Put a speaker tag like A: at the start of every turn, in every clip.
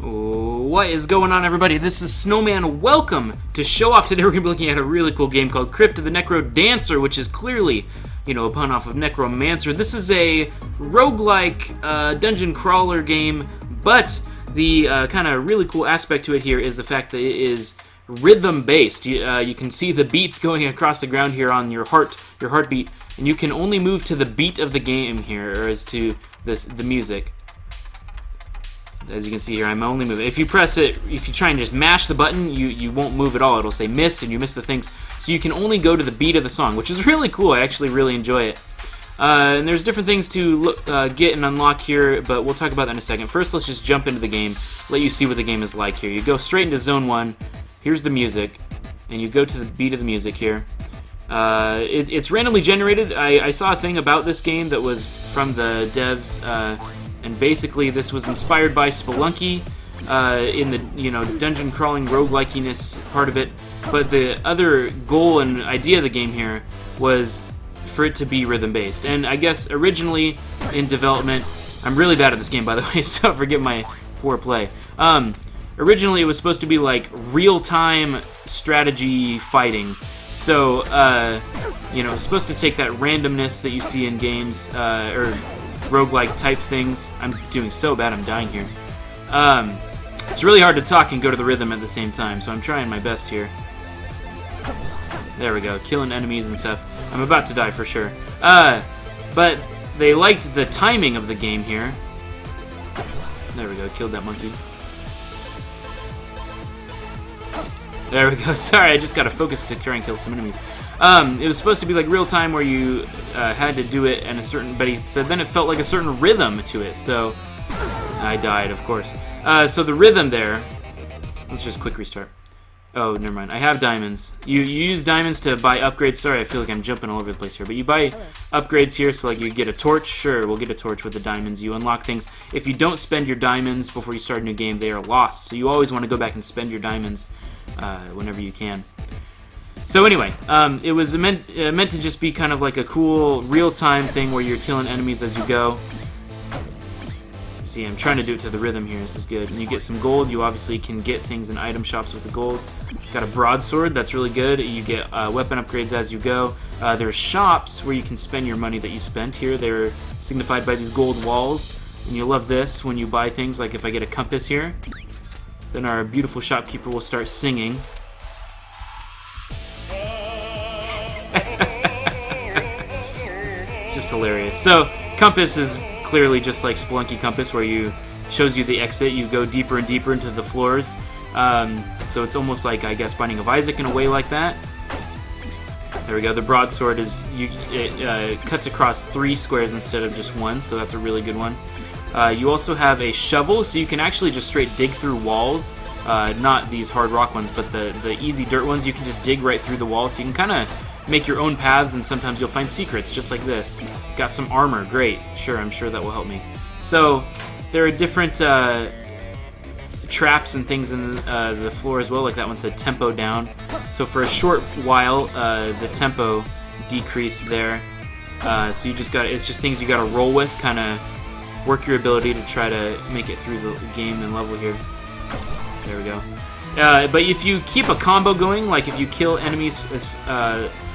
A: What is going on, everybody? This is Snowman. Welcome to Show Off. Today we're going to be looking at a really cool game called Crypt, the NecroDancer, which is clearly, a pun off of Necromancer. This is a roguelike dungeon crawler game, but the kind of really cool aspect to it here is the fact that it is rhythm-based. You can see the beats going across the ground here on your heartbeat, and you can only move to the beat of the game here, or as to the music. As you can see here, I'm only moving. If you press it, if you try and just mash the button, you won't move at all. It'll say missed, and you miss the things. So you can only go to the beat of the song, which is really cool. I actually really enjoy it. And there's different things to get and unlock here, but we'll talk about that in a second. First, let's just jump into the game, let you see what the game is like here. You go straight into Zone 1. Here's the music, and you go to the beat of the music here. It's randomly generated. I saw a thing about this game that was from the devs, and basically this was inspired by Spelunky in the dungeon crawling roguelikiness part of it. But the other goal and idea of the game here was for it to be rhythm based. And I guess originally in development, I'm really bad at this game by the way, so forgive my poor play. Originally it was supposed to be like real-time strategy fighting. So it's supposed to take that randomness that you see in games or roguelike type things. I'm doing so bad I'm dying here. It's really hard to talk and go to the rhythm at the same time, so I'm trying my best here. There we go, killing enemies and stuff. I'm about to die for sure. But they liked the timing of the game here. There we go, killed that monkey. There we go, sorry, I just got to focus to try and kill some enemies. It was supposed to be like real time where you had to do it in a certain, but he said then it felt like a certain rhythm to it, so I died, of course. So the rhythm there, let's just quick restart. Oh, never mind, I have diamonds. You use diamonds to buy upgrades. Sorry, I feel like I'm jumping all over the place here, but you buy upgrades here, so like you get a torch. Sure, we'll get a torch with the diamonds. You unlock things. If you don't spend your diamonds before you start a new game, they are lost, so you always want to go back and spend your diamonds whenever you can. So anyway, it was meant to just be kind of like a cool real-time thing where you're killing enemies as you go. See, I'm trying to do it to the rhythm here. This is good. And you get some gold. You obviously can get things in item shops with the gold. Got a broadsword. That's really good. You get weapon upgrades as you go. There's shops where you can spend your money that you spent here. They're signified by these gold walls. And you'll love this when you buy things. Like if I get a compass here, then our beautiful shopkeeper will start singing. It's just hilarious. So, compass is clearly just like Spelunky Compass, where you shows you the exit. You go deeper and deeper into the floors. So it's almost like, I guess, Binding of Isaac in a way like that. There we go. The broadsword is it cuts across 3 squares instead of just 1, so that's a really good one. You also have a shovel, so you can actually just straight dig through walls. Not these hard rock ones, but the easy dirt ones. You can just dig right through the walls, so you can kind of make your own paths, and sometimes you'll find secrets, just like this. Got some armor, great. Sure, I'm sure that will help me. So, there are different traps and things in the floor as well, like that one said tempo down. So for a short while, the tempo decreased there. So you just got, it's just things you got to roll with, kind of work your ability to try to make it through the game and level here. There we go. But if you keep a combo going, like if you kill enemies,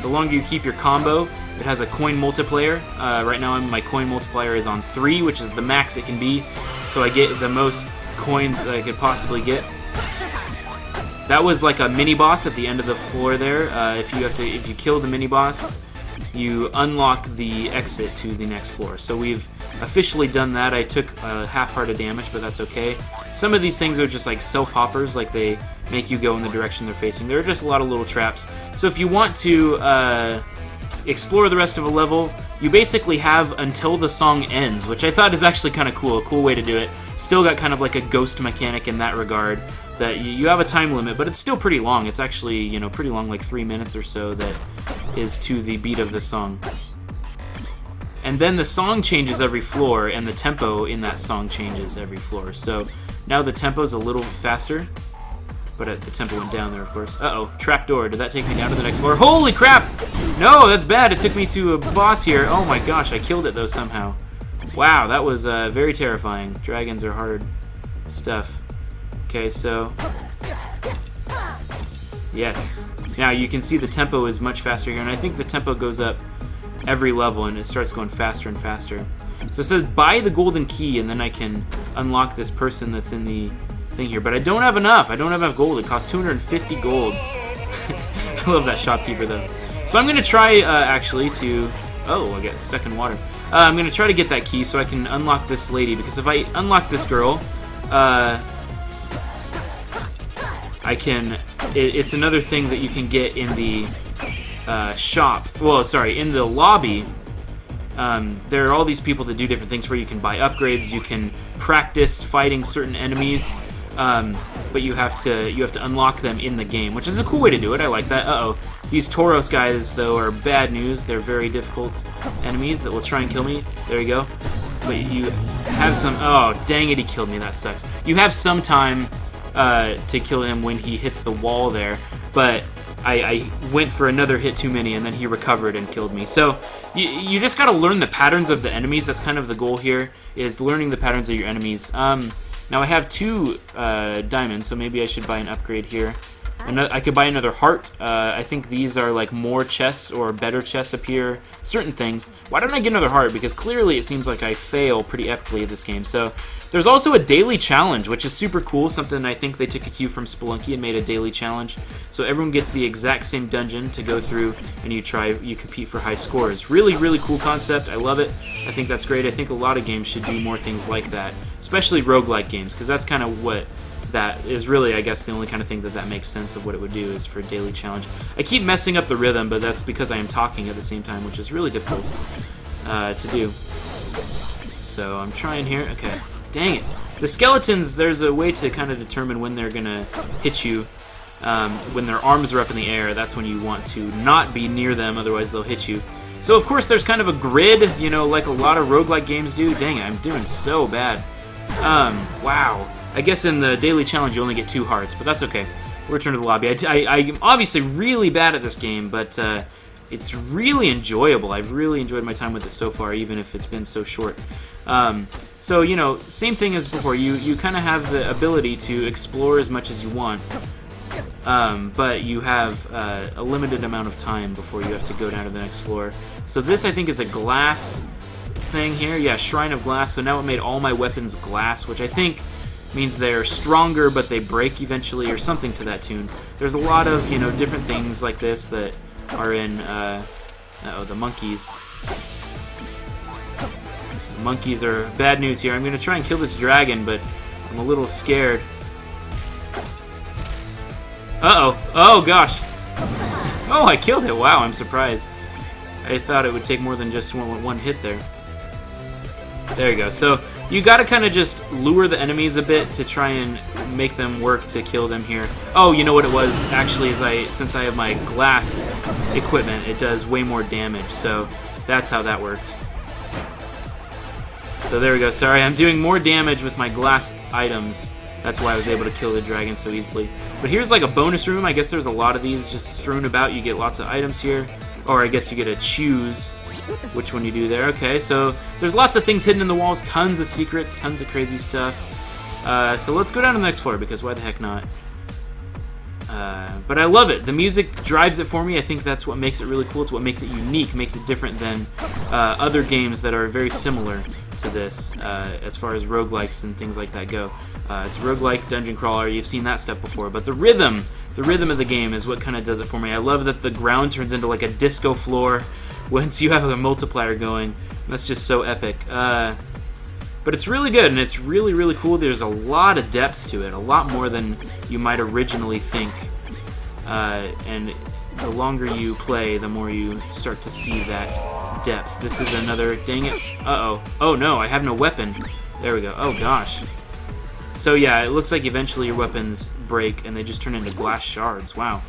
A: the longer you keep your combo, it has a coin multiplier. Right now my coin multiplier is on 3, which is the max it can be. So I get the most coins that I could possibly get. That was like a mini boss at the end of the floor there. If you kill the mini boss, you unlock the exit to the next floor. So we've officially done that. I took half-hearted damage, but that's okay. Some of these things are just like self-hoppers, like they make you go in the direction they're facing. There are just a lot of little traps. So if you want to explore the rest of a level, you basically have until the song ends, which I thought is actually kind of cool, a cool way to do it. Still got kind of like a ghost mechanic in that regard, that you have a time limit, but it's still pretty long. It's actually, pretty long, like 3 minutes or so, that is to the beat of the song. And then the song changes every floor, and the tempo in that song changes every floor. So now the tempo's a little faster, but the tempo went down there, of course. Uh-oh, trapdoor. Did that take me down to the next floor? Holy crap! No, that's bad. It took me to a boss here. Oh my gosh, I killed it, though, somehow. Wow, that was very terrifying. Dragons are hard stuff. Okay, so... Yes. Now you can see the tempo is much faster here, and I think the tempo goes up every level, and it starts going faster and faster. So it says buy the golden key, and then I can unlock this person that's in the thing here. But I don't have enough. I don't have enough gold. It costs 250 gold. I love that shopkeeper, though. So I'm going to try, actually, to... Oh, I got stuck in water. I'm going to try to get that key so I can unlock this lady, because if I unlock this girl, I can... It's another thing that you can get in the shop. Well, sorry, in the lobby. There are all these people that do different things where you can buy upgrades, you can practice fighting certain enemies, but you have to unlock them in the game, which is a cool way to do it. I like that. Uh-oh. These Tauros guys, though, are bad news. They're very difficult enemies that will try and kill me. There you go. But you have some... Oh, dang it, he killed me. That sucks. You have some time to kill him when he hits the wall there, but I went for another hit too many, and then he recovered and killed me. So you just got to learn the patterns of the enemies. That's kind of the goal here, is learning the patterns of your enemies. Now I have 2 diamonds, so maybe I should buy an upgrade here. I could buy another heart. I think these are like more chests or better chests appear. Certain things. Why don't I get another heart? Because clearly it seems like I fail pretty epically at this game. So there's also a daily challenge, which is super cool. Something I think they took a cue from Spelunky and made a daily challenge. So everyone gets the exact same dungeon to go through, and you compete for high scores. Really, really cool concept. I love it. I think that's great. I think a lot of games should do more things like that, especially roguelike games, because that's kind of what that is really, I guess, the only kind of thing that makes sense of what it would do is for a daily challenge. I keep messing up the rhythm, but that's because I am talking at the same time, which is really difficult to do. So I'm trying here. Okay. Dang it. The skeletons, there's a way to kind of determine when they're going to hit you. When their arms are up in the air, that's when you want to not be near them, otherwise they'll hit you. So, of course, there's kind of a grid, you know, like a lot of roguelike games do. Dang it, I'm doing so bad. Wow. I guess in the daily challenge you only get 2 hearts, but that's okay. We'll return to the lobby. I'm obviously really bad at this game, but it's really enjoyable. I've really enjoyed my time with it so far, even if it's been so short. So, you know, same thing as before. You kind of have the ability to explore as much as you want, but you have a limited amount of time before you have to go down to the next floor. So this, I think, is a glass thing here. Yeah, Shrine of Glass. So now it made all my weapons glass, which I think means they're stronger, but they break eventually, or something to that tune. There's a lot of, you know, different things like this that are in, the monkeys. The monkeys are bad news here. I'm going to try and kill this dragon, but I'm a little scared. Uh-oh. Oh, gosh. Oh, I killed it. Wow, I'm surprised. I thought it would take more than just one hit there. There you go. So you got to kind of just lure the enemies a bit to try and make them work to kill them here. Oh, you know what it was? Actually, since I have my glass equipment, it does way more damage. So that's how that worked. So there we go. Sorry, I'm doing more damage with my glass items. That's why I was able to kill the dragon so easily. But here's like a bonus room. I guess there's a lot of these just strewn about. You get lots of items here. Or I guess you get to choose which one you do there. Okay, so there's lots of things hidden in the walls, tons of secrets, tons of crazy stuff. So let's go down to the next floor, because why the heck not? But I love it. The music drives it for me. I think that's what makes it really cool. It's what makes it unique, makes it different than other games that are very similar to this, as far as roguelikes and things like that go. It's a roguelike dungeon crawler. You've seen that stuff before. But the rhythm of the game is what kind of does it for me. I love that the ground turns into like a disco floor once you have a multiplier going. That's just so epic. But it's really good, and it's really, really cool. There's a lot of depth to it, a lot more than you might originally think. And the longer you play, the more you start to see that depth. This is another... Dang it. Uh-oh. Oh, no, I have no weapon. There we go. Oh, gosh. So, yeah, it looks like eventually your weapons break, and they just turn into glass shards. Wow.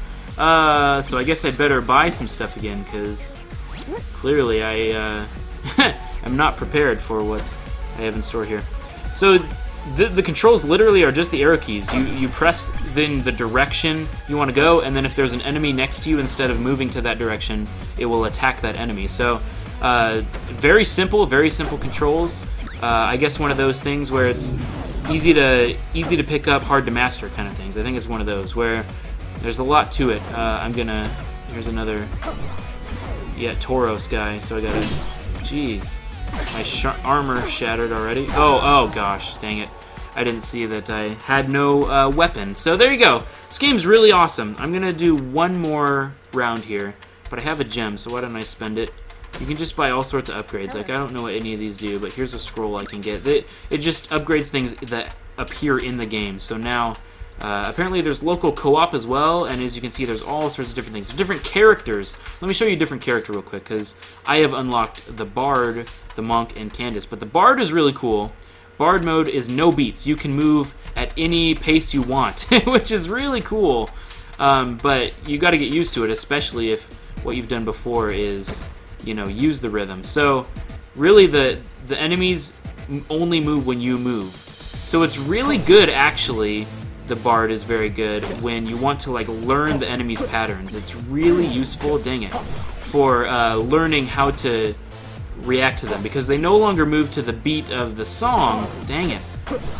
A: So I guess I'd better buy some stuff again, because clearly I am not prepared for what I have in store here. So the controls literally are just the arrow keys. You press then the direction you want to go, and then if there's an enemy next to you, instead of moving to that direction, it will attack that enemy. So very simple controls. I guess one of those things where it's easy to pick up, hard to master kind of things. I think it's one of those where there's a lot to it. Here's another, yeah, Tauros guy. So I gotta, jeez, my armor shattered already. Oh gosh, dang it. I didn't see that I had no weapon. So there you go. This game's really awesome. I'm gonna do one more round here, but I have a gem, so why don't I spend it? You can just buy all sorts of upgrades. Like, I don't know what any of these do, but here's a scroll I can get. It just upgrades things that appear in the game. So now, apparently there's local co-op as well, and as you can see, there's all sorts of different things. There's different characters. Let me show you a different character real quick, because I have unlocked the Bard, the Monk, and Candace. But the Bard is really cool. Bard mode is no beats. You can move at any pace you want, which is really cool. But you got to get used to it, especially if what you've done before is, you know, use the rhythm. So really the enemies only move when you move. So it's really good, actually. The Bard is very good when you want to like learn the enemy's patterns. It's really useful, dang it, for learning how to react to them, because they no longer move to the beat of the song. Dang it,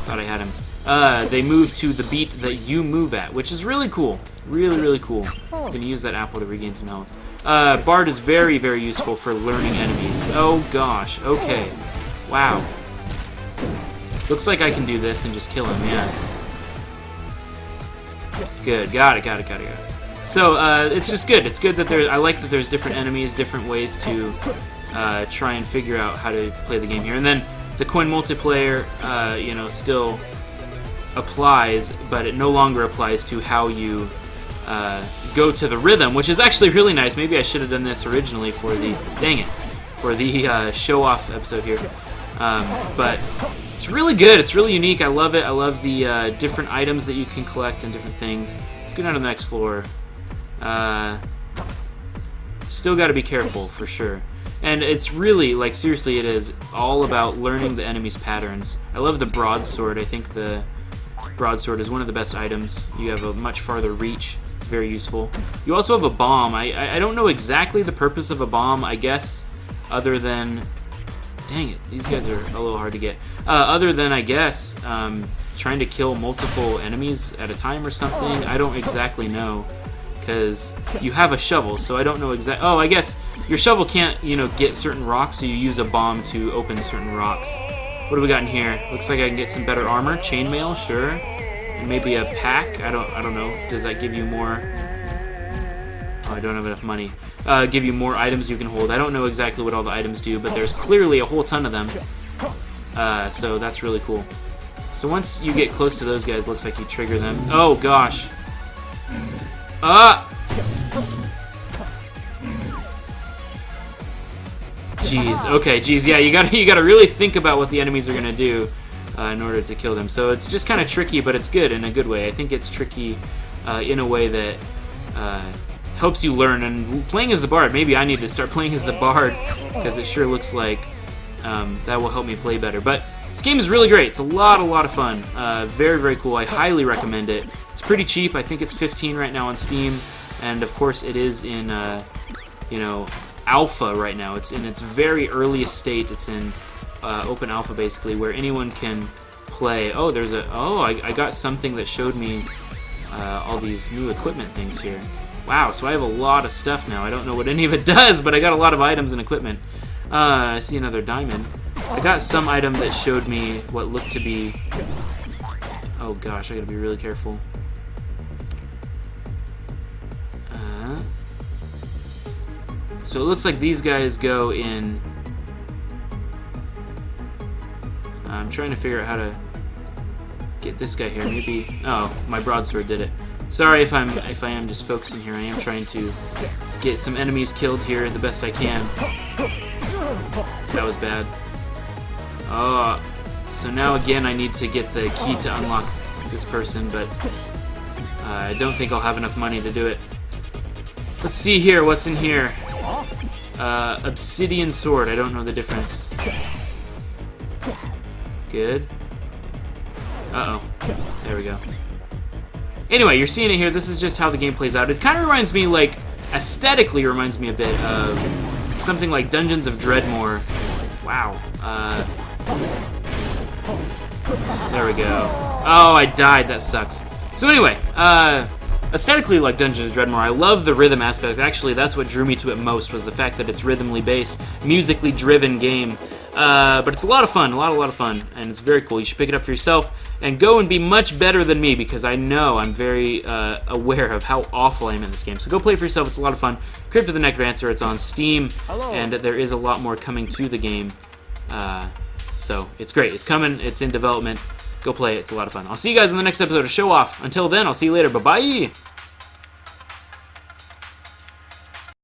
A: thought I had him. They move to the beat that you move at, which is really cool. Really cool. I'm gonna use that apple to regain some health. Bard is very useful for learning enemies. Oh gosh, okay. Wow. Looks like I can do this and just kill him, yeah. Good, got it. So, it's just good. It's good that I like that there's different enemies, different ways to try and figure out how to play the game here. And then the coin multiplayer, you know, still applies, but it no longer applies to how you go to the rhythm, which is actually really nice. Maybe I should have done this originally for the, dang it, for the show-off episode here. But it's really good. It's really unique. I love it. I love the different items that you can collect and different things. Let's get on to the next floor. Still got to be careful, for sure. And it's really, like, seriously, it is all about learning the enemy's patterns. I love the broadsword. I think the broadsword is one of the best items. You have a much farther reach. It's very useful. You also have a bomb. I don't know exactly the purpose of a bomb, I guess, other than... Dang it, these guys are a little hard to get. Other than, I guess, trying to kill multiple enemies at a time or something. I don't exactly know, because you have a shovel, so I don't know exactly... Oh, I guess your shovel can't, you know, get certain rocks, so you use a bomb to open certain rocks. What do we got in here? Looks like I can get some better armor. Chainmail, sure. And maybe a pack. I don't know. Does that give you more... Oh, I don't have enough money. Give you more items you can hold. I don't know exactly what all the items do, but there's clearly a whole ton of them. So that's really cool. So once you get close to those guys, looks like you trigger them. Oh gosh. Jeez. Okay. Jeez. Yeah. You gotta really think about what the enemies are gonna do in order to kill them. So it's just kind of tricky, but it's good in a good way. I think it's tricky in a way that helps you learn. And playing as the Bard, maybe I need to start playing as the Bard, because it sure looks like that will help me play better. But this game is really great. It's a lot of fun. Very cool. I highly recommend it. It's pretty cheap. I think it's $15 right now on Steam, and of course it is in you know, alpha right now. It's in its very earliest state. It's in open alpha, basically, where anyone can play. Oh, there's a... Oh, I got something that showed me all these new equipment things here. Wow, so I have a lot of stuff now. I don't know what any of it does, but I got a lot of items and equipment. I see another diamond. I got some item that showed me what looked to be... Oh gosh, I gotta be really careful. So it looks like these guys go in... I'm trying to figure out how to get this guy here. Maybe... Oh, my broadsword did it. Sorry if I am just focusing here. I am trying to get some enemies killed here the best I can. That was bad. Oh, so now again I need to get the key to unlock this person, but I don't think I'll have enough money to do it. Let's see here, what's in here? Obsidian sword, I don't know the difference. Good. Uh-oh, there we go. Anyway, you're seeing it here. This is just how the game plays out. It kind of reminds me, like, aesthetically reminds me a bit of something like Dungeons of Dreadmore. Wow. There we go. Oh, I died. That sucks. So anyway, aesthetically like Dungeons & Dreadmore, I love the rhythm aspect. Actually, that's what drew me to it most, was the fact that it's rhythmly based, musically driven game. But it's a lot of fun, a lot of fun, and it's very cool. You should pick it up for yourself and go and be much better than me, because I know I'm very aware of how awful I am in this game. So go play it for yourself. It's a lot of fun. Crypt of the NecroDancer. It's on Steam, and there is a lot more coming to the game. So it's great. It's coming. It's in development. Go play it. It's a lot of fun. I'll see you guys in the next episode of Show Off. Until then, I'll see you later. Bye-bye!